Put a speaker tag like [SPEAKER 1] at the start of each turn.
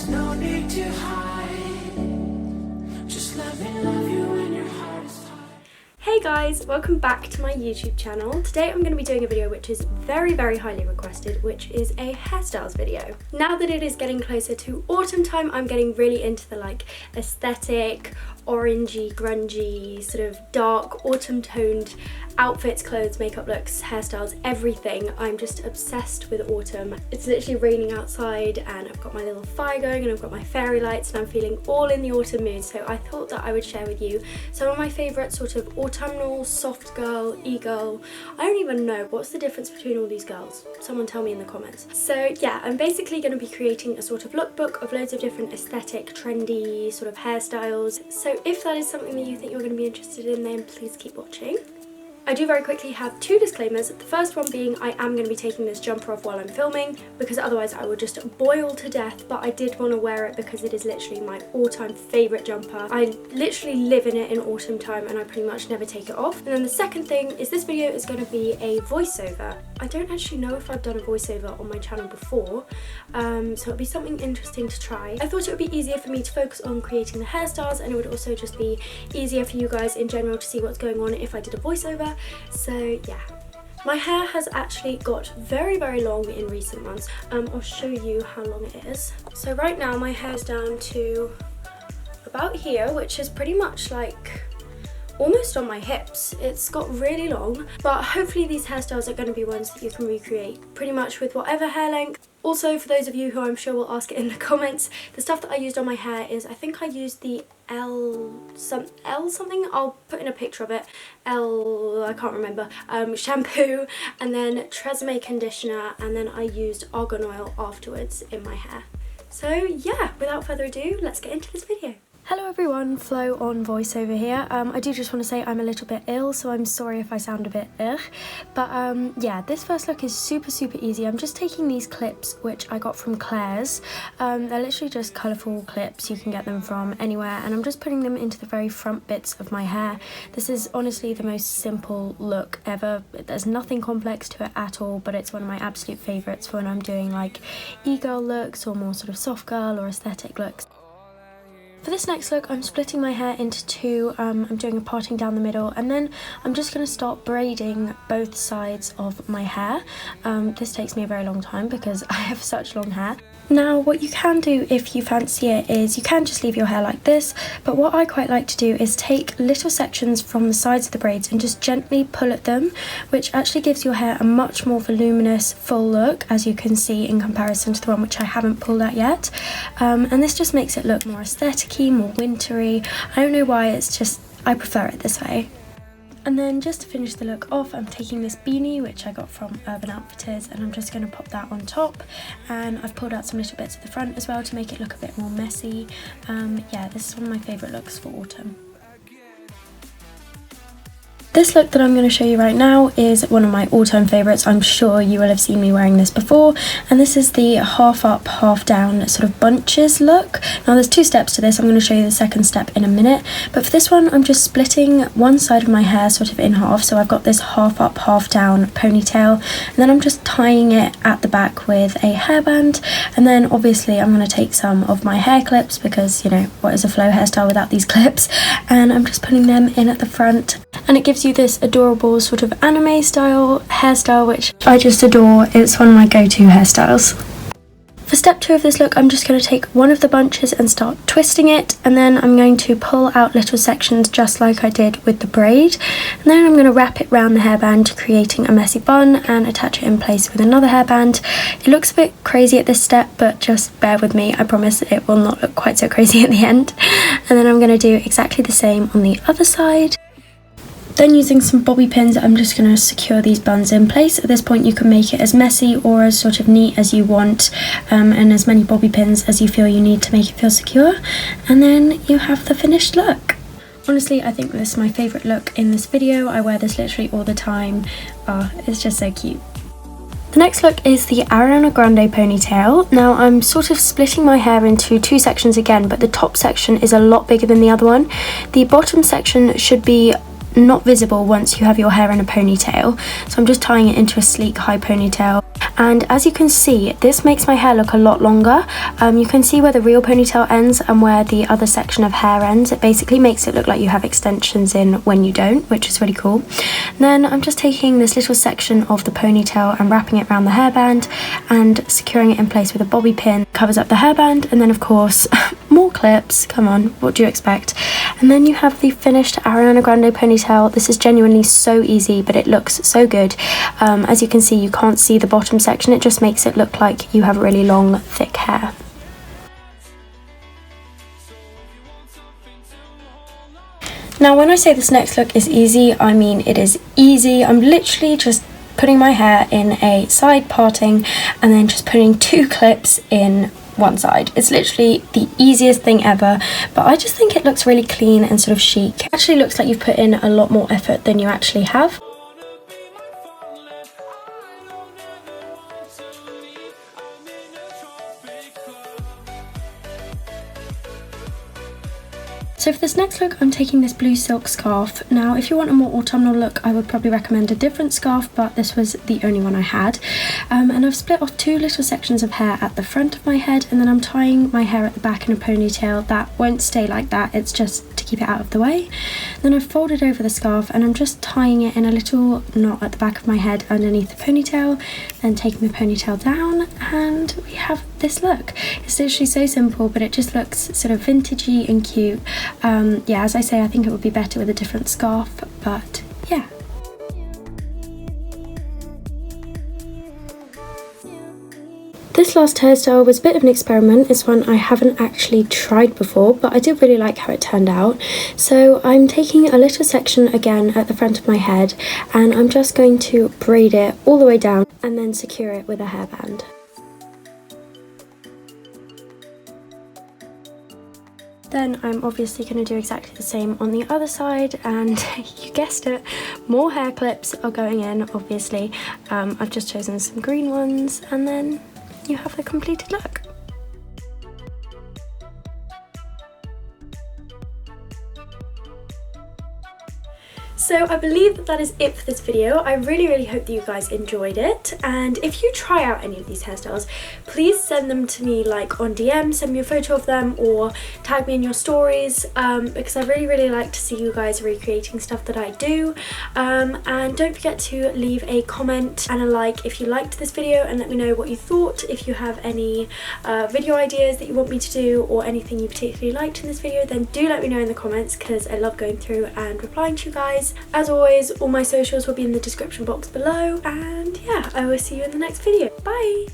[SPEAKER 1] There's no need to hide. Just let me love you when your heart is tired.
[SPEAKER 2] Hey guys, welcome back to my YouTube channel. Today I'm going to be doing a video which is very highly requested, which is a hairstyles video. Now that it is getting closer to autumn time, I'm getting really into the aesthetic, orangey, grungy, sort of dark, autumn toned outfits, clothes, makeup looks, hairstyles, everything. I'm just obsessed with autumn. It's literally raining outside and I've got my little fire going and I've got my fairy lights and I'm feeling all in the autumn mood, so I thought that I would share with you some of my favourite sort of autumnal, soft girl, e-girl. I don't even know what's the difference between all these girls. Someone tell me in the comments. So yeah, I'm basically going to be creating a sort of lookbook of loads of different aesthetic, trendy sort of hairstyles. So if that is something that you think you're going to be interested in, then please keep watching. I do very quickly have two disclaimers. The first one being I am going to be taking this jumper off while I'm filming because otherwise I would just boil to death, but I did want to wear it because it is literally my all-time favourite jumper. I literally live in it in autumn time and I pretty much never take it off. And then the second thing is this video is going to be a voiceover. I don't actually know if I've done a voiceover on my channel before, so it'll be something interesting to try. I thought it would be easier for me to focus on creating the hairstyles, and it would also just be easier for you guys in general to see what's going on if I did a voiceover. So yeah, my hair has actually got very long in recent months. I'll show you how long it is. So right now my hair's down to about here, which is pretty much like almost on my hips. It's got really long, but hopefully these hairstyles are going to be ones that you can recreate pretty much with whatever hair length. Also, for those of you who I'm sure will ask it in the comments, the stuff that I used on my hair is, I think I used the L something, I'll put in a picture of it, I can't remember, shampoo, and then Tresemme conditioner, and then I used argan oil afterwards in my hair. So yeah, without further ado, let's get into this video. Hello everyone, Flo on voiceover here. I do just want to say I'm a little bit ill, so I'm sorry if I sound a bit ugh. But yeah, this first look is super easy. I'm just taking these clips which I got from Claire's. They're literally just colourful clips, you can get them from anywhere, and I'm just putting them into the very front bits of my hair. This is honestly the most simple look ever. There's nothing complex to it at all, but it's one of my absolute favourites for when I'm doing like e-girl looks or more sort of soft girl or aesthetic looks. For this next look, I'm splitting my hair into two. I'm doing a parting down the middle, and then I'm just going to start braiding both sides of my hair. This takes me a very long time because I have such long hair. Now, what you can do if you fancy it is you can just leave your hair like this, but what I quite like to do is take little sections from the sides of the braids and just gently pull at them, which actually gives your hair a much more voluminous, full look, as you can see in comparison to the one which I haven't pulled at yet. And this just makes it look more aesthetic-y, more wintry. I don't know why, it's just, I prefer it this way. And then just to finish the look off, I'm taking this beanie which I got from Urban Outfitters, and I'm just going to pop that on top, and I've pulled out some little bits at the front as well to make it look a bit more messy. Yeah, this is one of my favourite looks for autumn. This look that I'm going to show you right now is one of my all-time favourites. I'm sure you will have seen me wearing this before, and this is the half up, half down sort of bunches look. Now there's two steps to this, I'm going to show you the second step in a minute, but for this one I'm just splitting one side of my hair sort of in half, so I've got this half up, half down ponytail, and then I'm just tying it at the back with a hairband, and then obviously I'm going to take some of my hair clips because, you know, what is a Flo hairstyle without these clips, and I'm just putting them in at the front. And it gives you this adorable sort of anime style hairstyle, which I just adore. It's one of my go-to hairstyles. For step 2 of this look, I'm just going to take one of the bunches and start twisting it, and then I'm going to pull out little sections just like I did with the braid, and then I'm going to wrap it around the hairband, creating a messy bun, and attach it in place with another hairband. It looks a bit crazy at this step, but just bear with me, I promise it will not look quite so crazy at the end. And then I'm going to do exactly the same on the other side. Then using some bobby pins, I'm just going to secure these buns in place. At this point you can make it as messy or as sort of neat as you want, and as many bobby pins as you feel you need to make it feel secure, and then you have the finished look. Honestly, I think this is my favourite look in this video. I wear this literally all the time. It's just so cute. The next look is the Ariana Grande ponytail. Now I'm sort of splitting my hair into two sections again, but the top section is a lot bigger than the other one. The bottom section should be not visible once you have your hair in a ponytail. So I'm just tying it into a sleek high ponytail. And as you can see, this makes my hair look a lot longer. You can see where the real ponytail ends and where the other section of hair ends. It basically makes it look like you have extensions in when you don't, which is really cool. Then I'm just taking this little section of the ponytail and wrapping it around the hairband and securing it in place with a bobby pin. Covers up the hairband, and then of course more clips. Come on, what do you expect? And then you have the finished Ariana Grande ponytail. This is genuinely so easy, but it looks so good. As you can see, you can't see the bottom section. It just makes it look like you have really long, thick hair. Now, when I say this next look is easy, I mean it is easy. I'm literally just putting my hair in a side parting and then just putting 2 clips in one side. It's literally the easiest thing ever, but I just think it looks really clean and sort of chic. It actually looks like you've put in a lot more effort than you actually have. So for this next look, I'm taking this blue silk scarf. Now, if you want a more autumnal look, I would probably recommend a different scarf, but this was the only one I had. And I've split off 2 little sections of hair at the front of my head, and then I'm tying my hair at the back in a ponytail. That won't stay like that, it's just to keep it out of the way. Then I've folded over the scarf and I'm just tying it in a little knot at the back of my head underneath the ponytail, then taking the ponytail down, and we have this look. It's literally so simple, but it just looks sort of vintagey and cute. Yeah, as I say, I think it would be better with a different scarf, but yeah. This last hairstyle was a bit of an experiment. It's one I haven't actually tried before, but I did really like how it turned out. So I'm taking a little section again at the front of my head, and I'm just going to braid it all the way down and then secure it with a hairband. Then I'm obviously going to do exactly the same on the other side, and you guessed it, more hair clips are going in, obviously. I've just chosen some green ones, and then you have the completed look. So I believe that is it for this video. I really hope that you guys enjoyed it, and if you try out any of these hairstyles, please send them to me like on DM, send me a photo of them or tag me in your stories, because I really like to see you guys recreating stuff that I do. And don't forget to leave a comment and a like if you liked this video, and let me know what you thought. If you have any video ideas that you want me to do or anything you particularly liked in this video, then do let me know in the comments, because I love going through and replying to you guys. As always, all my socials will be in the description box below, and yeah, I will see you in the next video. Bye!